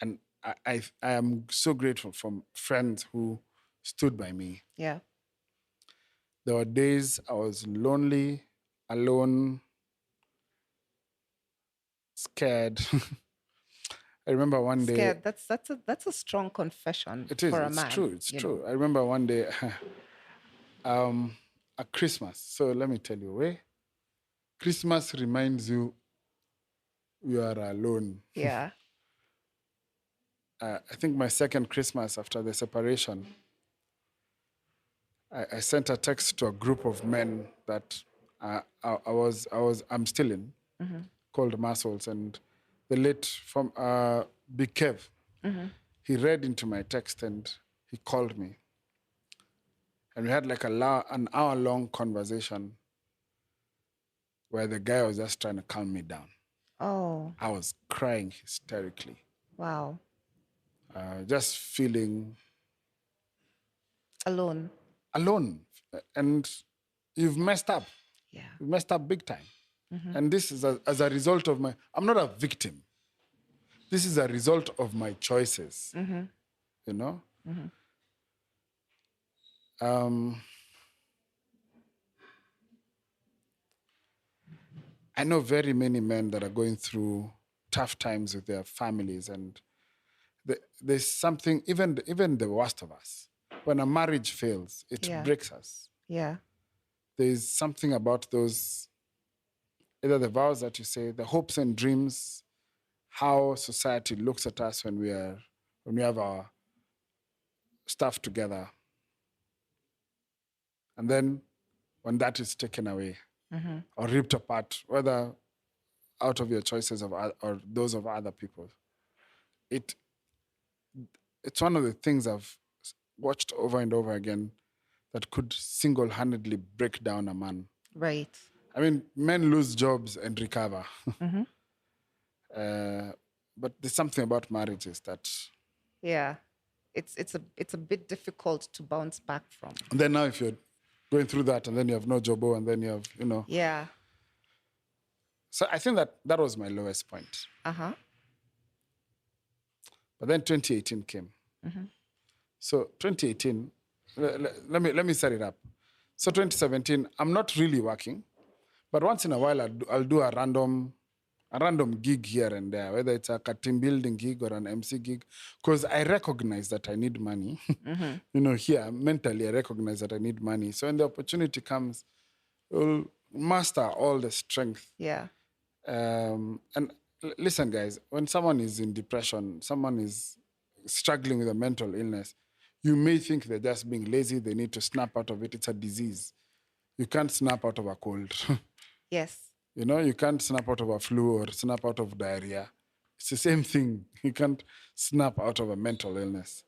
And I am so grateful for friends who stood by me. Yeah. There were days I was lonely, alone, scared. I remember one day. Scared. That's a strong confession for a man. It's true. I remember one day, at Christmas. So let me tell you, Christmas reminds you are alone. Yeah. I think my second Christmas after the separation, I sent a text to a group of men that I'm still in, called Muscles, and the late from Big Kev. He read into my text and he called me, and we had like an hour-long conversation where the guy was just trying to calm me down. Oh. I was crying hysterically. Wow. Just feeling alone. And you've messed up. Yeah. You've messed up big time. And this is as a result of I'm not a victim. This is a result of my choices. I know very many men that are going through tough times with their families, and there's something, even the worst of us, when a marriage fails, it breaks us. Yeah. there's something about those, either the vows that you say, the hopes and dreams, how society looks at us when we have our stuff together. And then when that is taken away or ripped apart, whether out of your choices or those of other people, it's one of the things I've watched over and over again that could single-handedly break down a man. Right. I mean, men lose jobs and recover. But there's something about marriages that... Yeah. It's a bit difficult to bounce back from. And then now if you're going through that and then you have no job, and then you have, Yeah. So I think that was my lowest point. Uh-huh. But then 2018 came. So 2018, let me set it up. So 2017, I'm not really working, but once in a while I'll do a random gig here and there, whether it's a team building gig or an MC gig, because I recognize that I need money. Here mentally I recognize that I need money. So when the opportunity comes, we'll master all the strength. Yeah. And listen, guys, when someone is in depression, someone is struggling with a mental illness, you may think they're just being lazy, they need to snap out of it. It's a disease. You can't snap out of a cold. Yes. You can't snap out of a flu or snap out of diarrhea. It's the same thing. You can't snap out of a mental illness.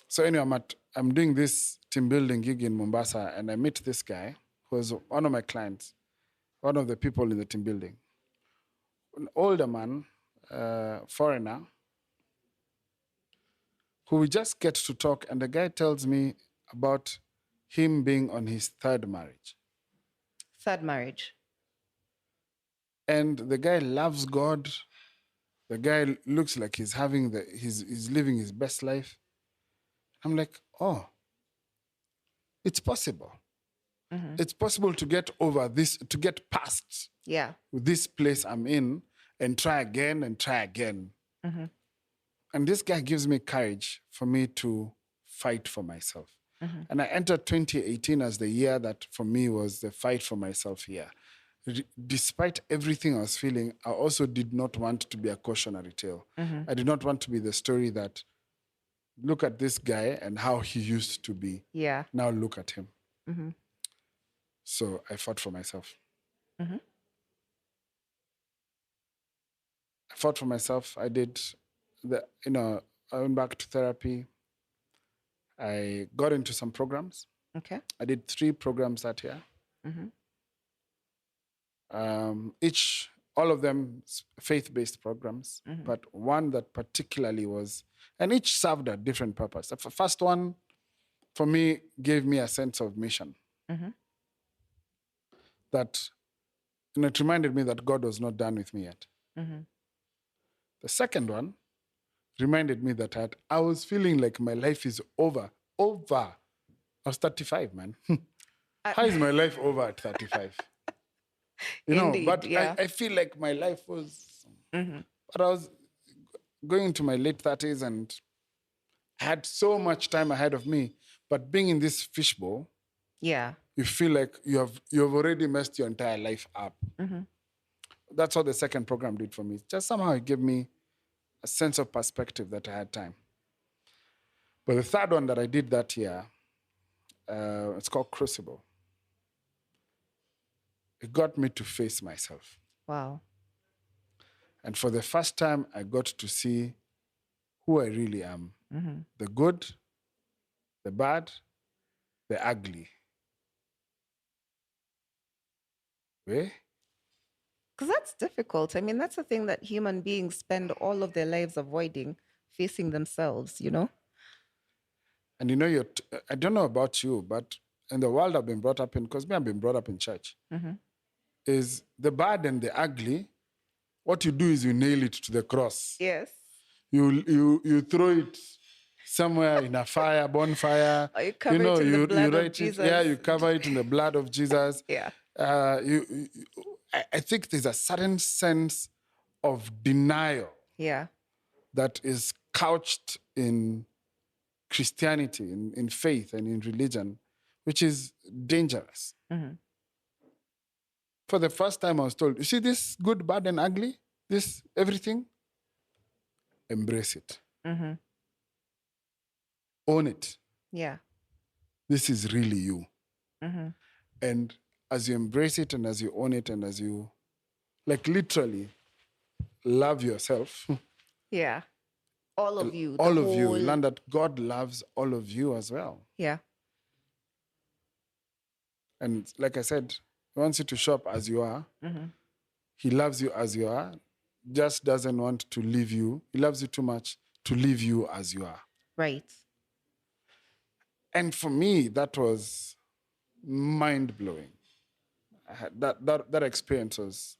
So anyway, I'm doing this team building gig in Mombasa, and I meet this guy who was one of my clients, one of the people in the team building. An older man, foreigner, who we just get to talk, and the guy tells me about him being on his third marriage. Third marriage. And the guy loves God. The guy looks like he's living his best life. I'm like, oh, it's possible. It's possible to get over this, to get past this place I'm in and try again and try again. And this guy gives me courage for me to fight for myself. And I entered 2018 as the year that for me was the fight for myself year. Despite everything I was feeling, I also did not want to be a cautionary tale. I did not want to be the story that, look at this guy and how he used to be. Yeah. Now look at him. So I fought for myself. I fought for myself. I did I went back to therapy. I got into some programs. Okay. I did 3 programs that year. All of them faith-based programs, but one that particularly was, and each served a different purpose. The first one, for me, gave me a sense of mission. That, it reminded me that God was not done with me yet. The second one reminded me that I was feeling like my life is over. I was 35, man. How is my life over at 35? Indeed, but yeah. I feel like my life was... But I was going into my late 30s and I had so much time ahead of me. But being in this fishbowl, you feel like you have already messed your entire life up. That's what the second program did for me. Just somehow it gave me a sense of perspective that I had time. But the third one that I did that year, it's called Crucible. It got me to face myself. Wow. And for the first time, I got to see who I really am. The good, the bad, the ugly. Eh? Because that's difficult. I mean, that's the thing that human beings spend all of their lives avoiding, facing themselves, And I don't know about you, but in the world I've been brought up in, because I've been brought up in church, is the bad and the ugly, what you do is you nail it to the cross. Yes. You throw it somewhere in a bonfire. Or you cover it in the blood of Jesus. You cover it in the blood of Jesus. Yeah. I think there's a certain sense of denial that is couched in Christianity, in faith and in religion, which is dangerous. For the first time, I was told, you see this good, bad, and ugly, this everything, embrace it. Own it. Yeah. This is really you. And as you embrace it and as you own it and as you, like, literally love yourself, Yeah. All of you. all of you, learn that God loves all of you as well. Yeah. And like I said, he wants you to show up as you are. He loves you as you are, just doesn't want to leave you. He loves you too much to leave you as you are. Right. And for me, that was mind-blowing. I had that experience was,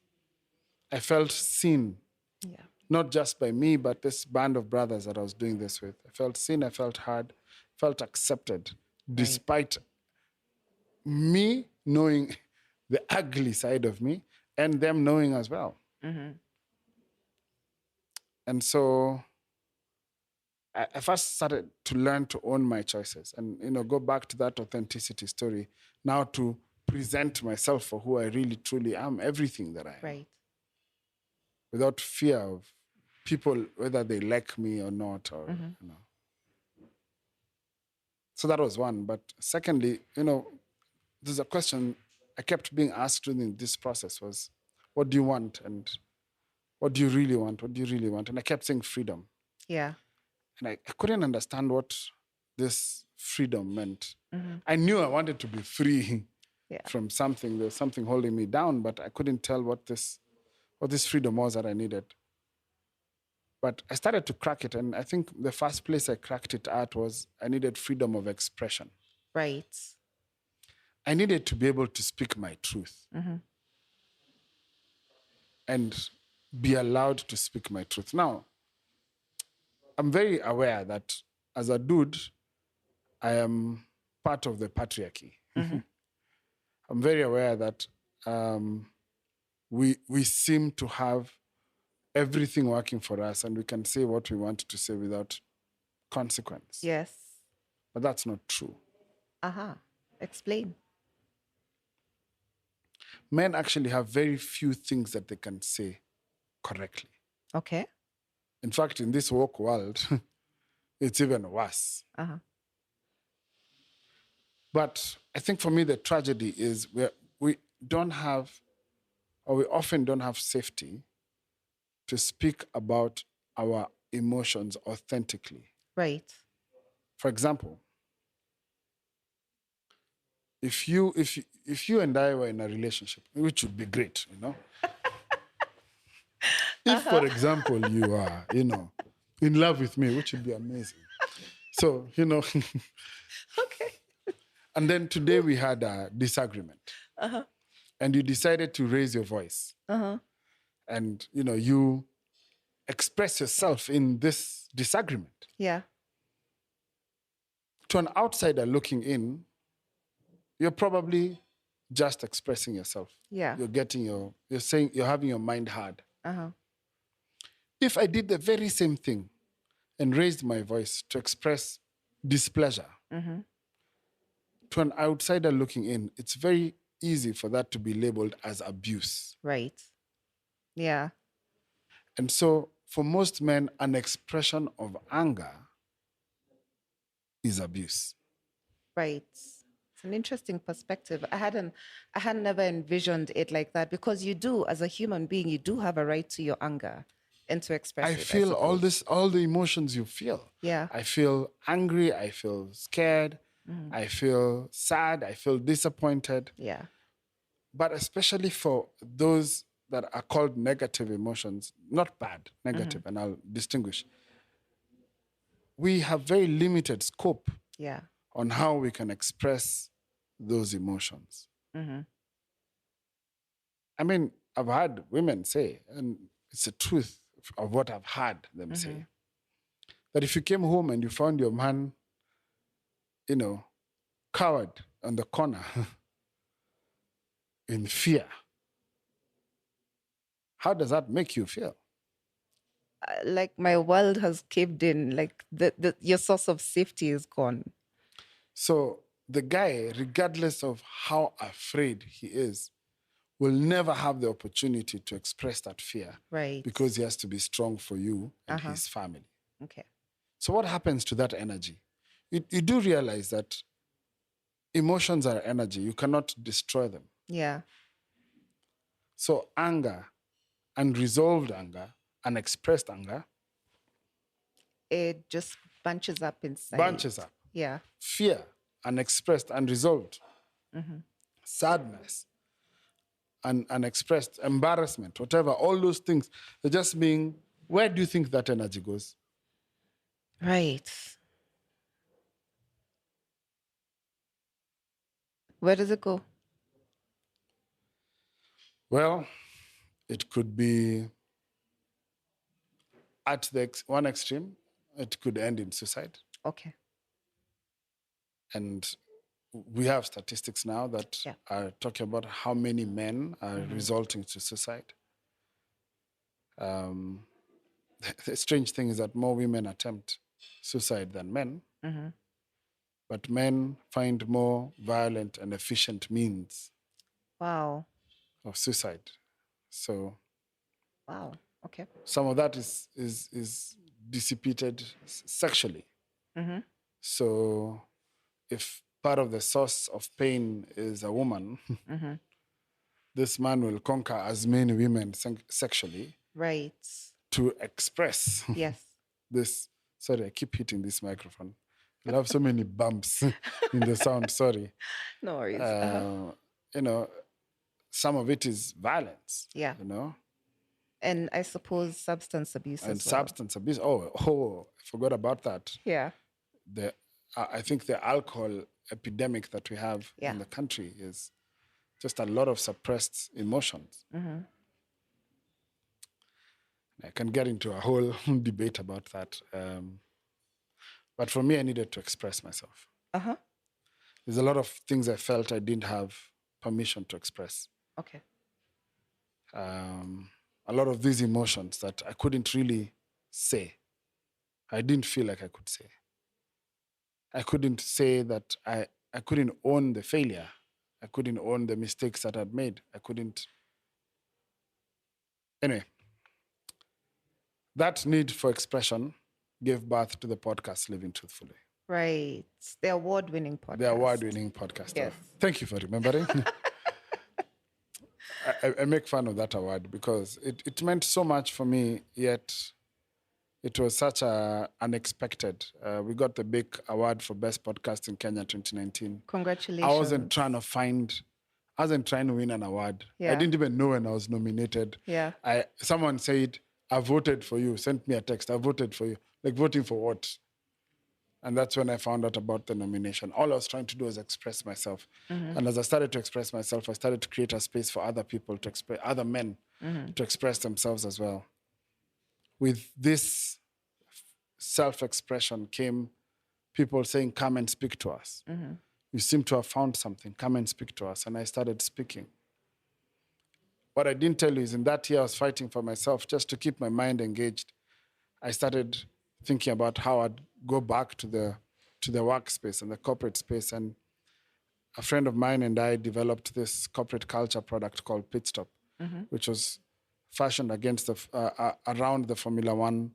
I felt seen, Yeah. not just by me, but this band of brothers that I was doing this with. I felt seen, I felt heard, felt accepted, despite me knowing the ugly side of me and them knowing as well. And so I first started to learn to own my choices and, go back to that authenticity story, now to present myself for who I really truly am, everything that I am. Right. Without fear of people, whether they like me or not, or, So that was one. But secondly, there's a question I kept being asked during this process was, what do you want? And what do you really want? What do you really want? And I kept saying freedom. Yeah. And I couldn't understand what this freedom meant. I knew I wanted to be free from something. There was something holding me down, but I couldn't tell what this freedom was that I needed. But I started to crack it. And I think the first place I cracked it at was I needed freedom of expression. Right. I needed to be able to speak my truth and be allowed to speak my truth. Now, I'm very aware that as a dude, I am part of the patriarchy. I'm very aware that we seem to have everything working for us and we can say what we want to say without consequence. Yes. But that's not true. Explain. Men actually have very few things that they can say correctly. Okay. In fact, in this woke world, it's even worse. But I think for me, the tragedy is we don't have, or we often don't have safety to speak about our emotions authentically. Right. For example, if you and I were in a relationship, which would be great, If, for example, you are, in love with me, which would be amazing. So, Okay. And then today we had a disagreement. And you decided to raise your voice. And, you express yourself in this disagreement. Yeah. To an outsider looking in, you're probably just expressing yourself. Yeah. You're saying, you're having your mind hard. If I did the very same thing and raised my voice to express displeasure, to an outsider looking in, it's very easy for that to be labeled as abuse. Right. Yeah. And so for most men, an expression of anger is abuse. Right. It's an interesting perspective. I had never envisioned it like that, because you do, as a human being, you do have a right to your anger and to express it. I feel all the emotions you feel. Yeah. I feel angry. I feel scared. I feel sad. I feel disappointed. Yeah. But especially for those that are called negative emotions, not bad, negative, and I'll distinguish. We have very limited scope on how we can express those emotions. I mean, I've heard women say, and it's the truth of what I've heard them say, that if you came home and you found your man, cowered on the corner in fear, how does that make you feel? Like my world has caved in, like your source of safety is gone. So the guy, regardless of how afraid he is, will never have the opportunity to express that fear Right. because he has to be strong for you and Uh-huh. his family. Okay. So what happens to that energy? You do realize that emotions are energy. You cannot destroy them. Yeah. So anger, unresolved anger, unexpressed anger, It just bunches up inside. bunches up. Yeah. Fear, unexpressed, unresolved. Mm-hmm. Sadness, unexpressed, embarrassment, whatever, all those things, they're just being, where do you think that energy goes? Right. Where does it go? Well, it could be at the one extreme, it could end in suicide. Okay. And we have statistics now that Yeah. are talking about how many men are resulting to suicide. The strange thing is that more women attempt suicide than men, Mm-hmm. but men find more violent and efficient means Wow. of suicide. So Wow. Okay. some of that is dissipated sexually. Mm-hmm. So if part of the source of pain is a woman, Mm-hmm. this man will conquer as many women sexually Right. to express Yes. this. Sorry, I keep hitting this microphone. You'll have so many bumps in the sound. Sorry. No worries. Uh-huh. You know, some of it is violence. Yeah. You know, And I suppose substance abuse and as well. substance abuse. Oh, I forgot about that. Yeah. I think the alcohol epidemic that we have Yeah. in the country is just a lot of suppressed emotions. Mm-hmm. I can get into a whole debate about that. But for me, I needed to express myself. Uh-huh. There's a lot of things I felt I didn't have permission to express. Okay. A lot of these emotions that I couldn't really say. I didn't feel like I could say. I couldn't say that I couldn't own the failure. I couldn't own the mistakes that I'd made. I couldn't. Anyway, that need for expression gave birth to the podcast Living Truthfully, Right. The award-winning podcast. the award-winning podcast. Yes. Thank you for remembering. I make fun of that award because it meant so much for me, yet it was such a unexpected. We got the big award for Best Podcast in Kenya 2019. Congratulations. I wasn't trying to win an award. Yeah. I didn't even know when I was nominated. Yeah. Someone said, I voted for you, sent me a text, I voted for you. Like, voting for what? And that's when I found out about the nomination. All I was trying to do was express myself. Mm-hmm. And as I started to express myself, I started to create a space for other people to express, other men to express themselves as well. With this self-expression came people saying, come and speak to us. Mm-hmm. You seem to have found something. Come and speak to us. And I started speaking. What I didn't tell you is in that year I was fighting for myself just to keep my mind engaged. I started thinking about how I'd go back to the workspace and the corporate space. And a friend of mine and I developed this corporate culture product called Pit Stop, which was fashioned against around the Formula One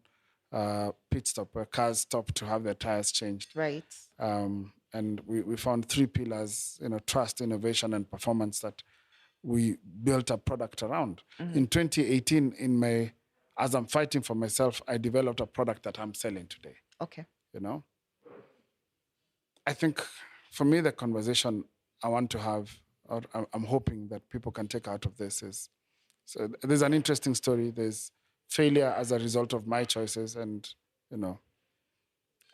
pit stop where cars stop to have their tires changed. Right. And we found three pillars, trust, innovation, and performance that we built a product around. In 2018, as I'm fighting for myself, I developed a product that I'm selling today. Okay. I think for me, the conversation I want to have, or I'm hoping that people can take out of this is, so there's an interesting story. There's failure as a result of my choices. And,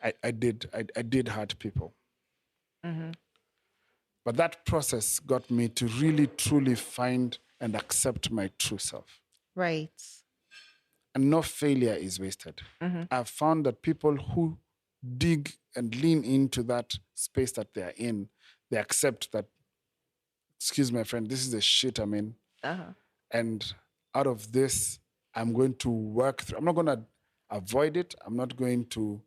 I did hurt people. Mm-hmm. But that process got me to really, truly find and accept my true self. Right. And no failure is wasted. Mm-hmm. I've found that people who dig and lean into that space that they're in, they accept that, excuse my friend, this is the shit I'm in. Uh-huh. And out of this, I'm going to work through. I'm not going to avoid it. I'm not going to,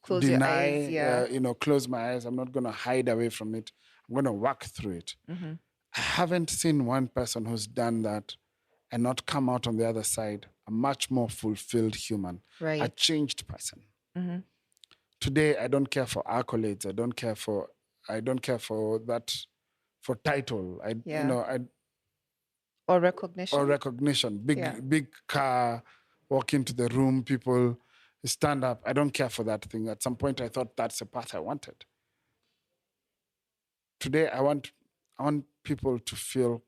Close your eyes. deny, Yeah. close my eyes. I'm not going to hide away from it. I'm going to work through it. I haven't seen one person who's done that and not come out on the other side a much more fulfilled human, a Right. changed person. Today, I don't care for accolades. I don't care for that, for title. Yeah. Or Or recognition. recognition. Big, Yeah. big car, walk into the room, people stand up. I don't care for that thing. At some point, I thought that's the path I wanted. Today, I want people to feel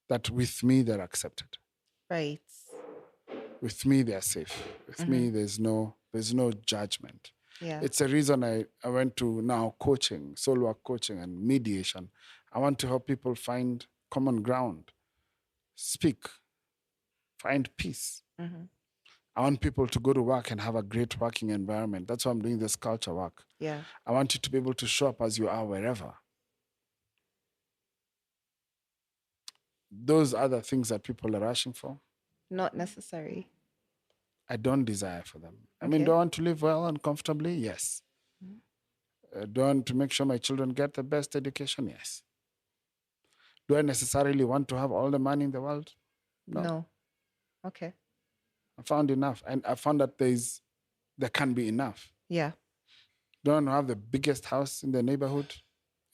that with me they're accepted. Right. With me they're safe. With me there's no judgment. Yeah. It's a reason I went to now coaching, soul work coaching and mediation. I want to help people find common ground, speak, find peace. I want people to go to work and have a great working environment. That's why I'm doing this culture work. Yeah. I want you to be able to show up as you are wherever. Those are the things that people are rushing for. Not necessary. I don't desire for them. I mean, do I want to live well and comfortably? Yes. Do I want to make sure my children get the best education? Yes. Do I necessarily want to have all the money in the world? No. Okay. I found enough. And I found that there can be enough. Yeah. Do I want to have the biggest house in the neighborhood?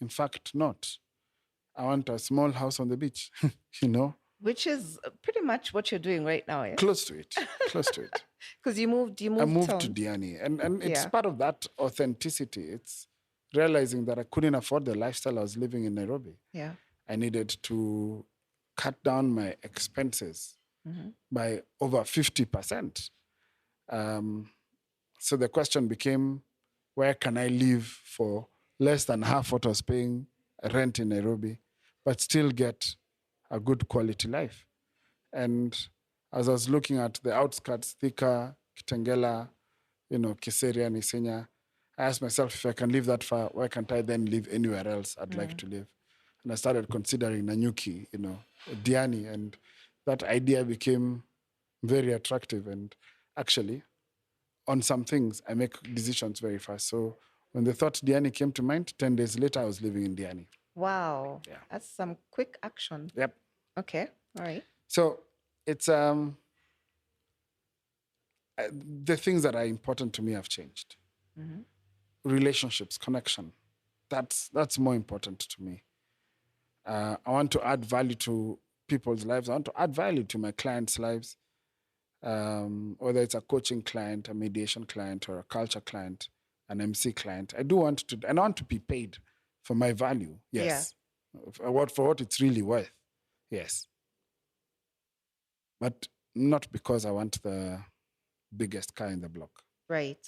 In fact, not. I want a small house on the beach, Which is pretty much what you're doing right now, yeah? Close to it. Close to it. Because you moved I moved to town. Diani. And it's Yeah. part of that authenticity. It's realizing that I couldn't afford the lifestyle I was living in Nairobi. Yeah. I needed to cut down my expenses by over 50%. So the question became, where can I live for less than half what I was paying rent in Nairobi, but still get a good quality life? And as I was looking at the outskirts, Thika, Kitengela, Kiseria, Nisenya, I asked myself, if I can live that far, why can't I then live anywhere else I'd like to live? And I started considering Nanyuki, Diani, and that idea became very attractive. And actually, on some things, I make decisions very fast. So when the thought Diani came to mind, 10 days later, I was living in Diani. Wow. Yeah. That's some quick action. Yep. Okay. All right. So it's the things that are important to me have changed. Relationships, connection. That's more important to me. I want to add value to people's lives. I want to add value to my clients' lives, whether it's a coaching client, a mediation client, or a culture client, an MC client. I want to be paid for my value. Yes. Yeah. For what it's really worth. Yes. But not because I want the biggest car in the block. Right.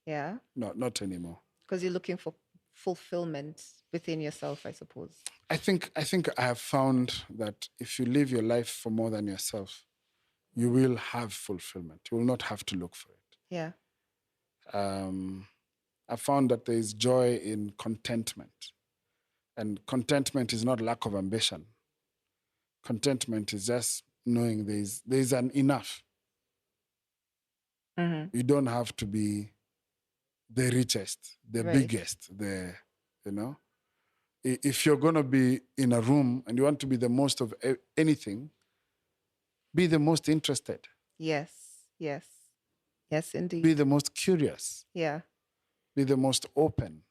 Yeah. No, not anymore. Because you're looking for fulfillment within yourself, I suppose. I think I have found that if you live your life for more than yourself, you will have fulfillment. You will not have to look for it. Yeah. I found that there is joy in contentment. And contentment is not lack of ambition. Contentment is just knowing there's an enough. You don't have to be the richest, the biggest, If you're going to be in a room and you want to be the most of anything, be the most interested. Yes. Yes. Yes, indeed. Be the most curious. Yeah. Be the most open,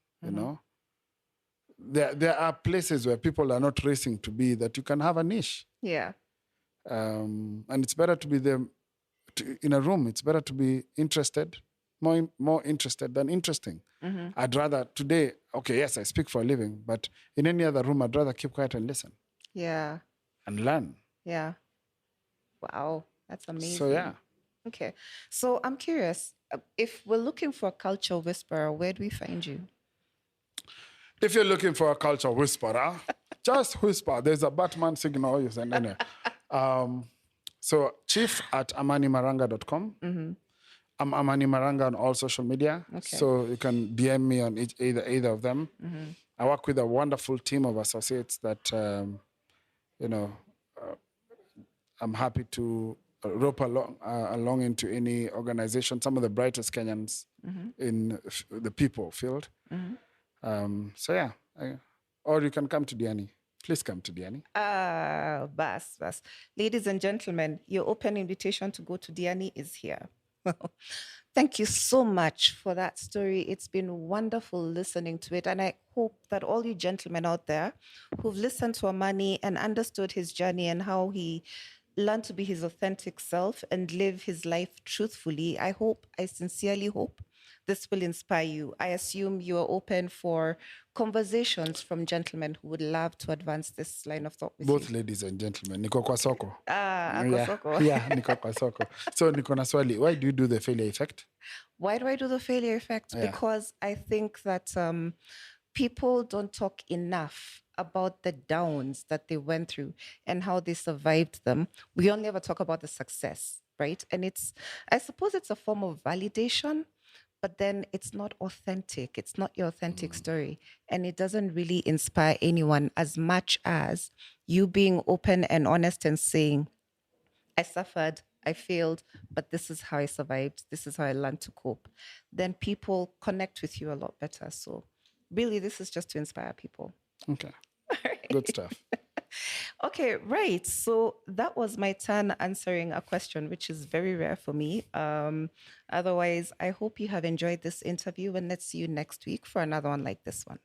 There are places where people are not racing to be that you can have a niche. Yeah. And it's better to be in a room. It's better to be interested, more interested than interesting. I'd rather today, okay, yes, I speak for a living, but in any other room, I'd rather keep quiet and listen. Yeah. And learn. Yeah. Wow. That's amazing. So, yeah. Okay. So I'm curious, if we're looking for a culture whisperer, where do we find you? If you're looking for a culture whisperer, just whisper. There's a Batman signal you send in there. So chief@amanimaranga.com. I'm Amani Maranga on all social media. Okay. So you can DM me on either of them. I work with a wonderful team of associates that, I'm happy to rope along into any organization. Some of the brightest Kenyans in the people field. So yeah, or you can come to Diani. Please come to Diani. Bas. Ladies and gentlemen, your open invitation to go to Diani is here. Thank you so much for that story. It's been wonderful listening to it. And I hope that all you gentlemen out there who've listened to Amani and understood his journey and how he learned to be his authentic self and live his life truthfully, I sincerely hope this will inspire you. I assume you are open for conversations from gentlemen who would love to advance this line of thought with Both you. ladies and gentlemen, niko kwa soko. Ako Yeah, soko. yeah, niko kwa soko. So niko na swali, why do you do the failure effect? Why do I do the failure effect? Yeah. Because I think that people don't talk enough about the downs that they went through and how they survived them. We only ever talk about the success, right? And I suppose it's a form of validation, but then it's not authentic. It's not your authentic story. And it doesn't really inspire anyone as much as you being open and honest and saying, I suffered, I failed, but this is how I survived. This is how I learned to cope. Then people connect with you a lot better. So, really, this is just to inspire people. Okay, good stuff. Okay, right. So that was my turn answering a question, which is very rare for me. Otherwise, I hope you have enjoyed this interview, and let's see you next week for another one like this one.